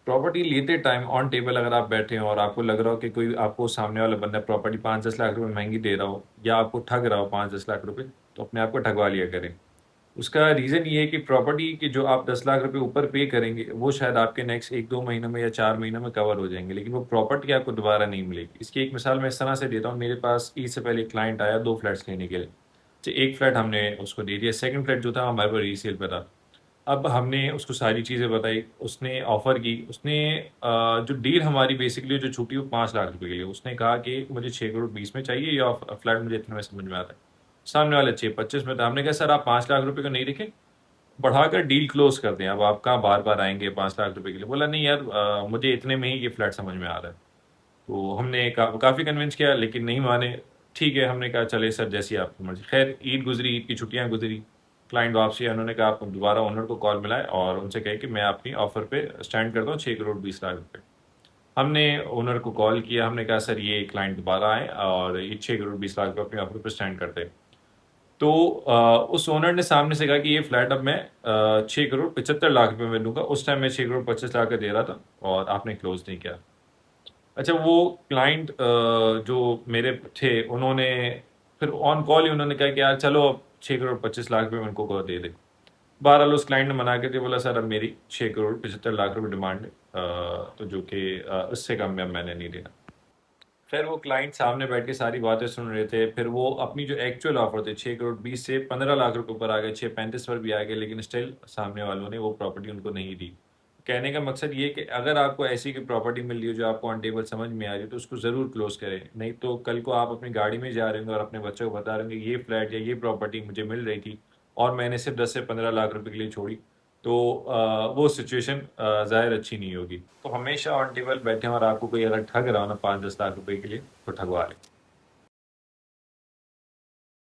Property लेते time on table अगर आप बैठे हो और आपको लग रहा हो कि कोई आपको सामने वाला बंदा प्रॉपर्टी 5-10 लाख रुपए महँगी दे रहा हो या आपको ठग रहा हो 5-10 लाख रुपए, तो अपने आप को ठगवा लिया करें। उसका रीज़न ये है कि प्रॉपर्टी के जो आप 10 लाख रुपए ऊपर पे करेंगे, वो शायद आपके नेक्स्ट 1-2 महीनों में या 4 महीनों में कवर हो जाएँगे, लेकिन वो प्रॉपर्टी आपको दोबारा नहीं मिलेगी। इसकी एक मिसाल मैं इस तरह से देता हूँ, मेरे पास ईद से पहले एक क्लाइंट आया 2 फ्लैट्स लेने के लिए। तो एक फ्लैट हमने उसको दे दिया, सेकंड फ्लैट जो था हमारे पास रीसेल पे था। अब हमने उसको सारी चीज़ें बताई, उसने ऑफ़र की, उसने जो डील हमारी बेसिकली जो छूटी वो 5 लाख रुपए के लिए, उसने कहा कि मुझे 6 करोड़ 20 में चाहिए या फ्लैट मुझे इतने में समझ में आता है। सामने वाले 6-25 में था, हमने कहा सर आप 5 लाख रुपए को नहीं रखें, बढ़ाकर डील क्लोज़ कर दें, अब आप कहाँ बार-बार आएँगे 5 लाख रुपए के लिए? बोला नहीं यार मुझे इतने में ही ये फ्लैट समझ में आ रहा है। तो हमने काफ़ी कन्विंस किया लेकिन नहीं माने। ठीक है, हमने कहा चलिए सर जैसी आपकी मर्ज़ी। ख़ैर ईद गुज़री, ईद की छुट्टियाँ गुज़री, क्लाइंट वापसी आया, उन्होंने कहा आप दोबारा ओनर को कॉल मिलाएँ और उनसे कहें कि मैं अपनी ऑफ़र पे स्टैंड करता हूँ 6 करोड़ 20 लाख रुपए। हमने ओनर को कॉल किया, हमने कहा सर ये क्लाइंट दोबारा आएँ और ये 6 करोड़ 20 लाख रुपए अपनी ऑफ़र पे स्टैंड करते हैं। तो उस ओनर ने सामने से कहा कि ये फ्लैट अब मैं 6 करोड़ 75 लाख रुपए में लूँगा। उस टाइम मैं 6 करोड़ 25 लाख का दे रहा था और आपने क्लोज़ नहीं किया। अच्छा वो क्लाइंट जो मेरे थे उन्होंने फिर ऑन कॉल ही उन्होंने कहा कि यार चलो अब 6 करोड़ 25 लाख रुपए उनको को दे दे। बहरहाल उस क्लाइंट ने मना कर दिया, बोला सर अब मेरी 6 करोड़ 75 लाख रुपए डिमांड है तो जो कि उससे कम में अब मैंने नहीं देना। फिर वो क्लाइंट सामने बैठ के सारी बातें सुन रहे थे, फिर वो अपनी जो एक्चुअल ऑफर थे 6 करोड़ 20 से 15 लाख रुपए ऊपर आ गए, 6.35 पर भी आ गए, लेकिन स्टिल सामने वालों ने वो प्रॉपर्टी उनको नहीं दी। कहने का मकसद ये है कि अगर आपको ऐसी कोई प्रॉपर्टी मिल रही है जो आपको ऑन टेबल समझ में आ रही है तो उसको ज़रूर क्लोज़ करें। नहीं तो कल को आप अपनी गाड़ी में जा रहे होंगे और अपने बच्चों को बता रहे होंगे ये फ्लैट या ये प्रॉपर्टी मुझे मिल रही थी और मैंने सिर्फ 10 से 15 लाख रुपए के लिए छोड़ी। तो वो सिचुएशन ज़ाहिर अच्छी नहीं होगी। तो हमेशा ऑन टेबल बैठें और आपको कोई अगर ठग रहा हो ना 5-10 लाख रुपए के लिए, तो ठगवा लें।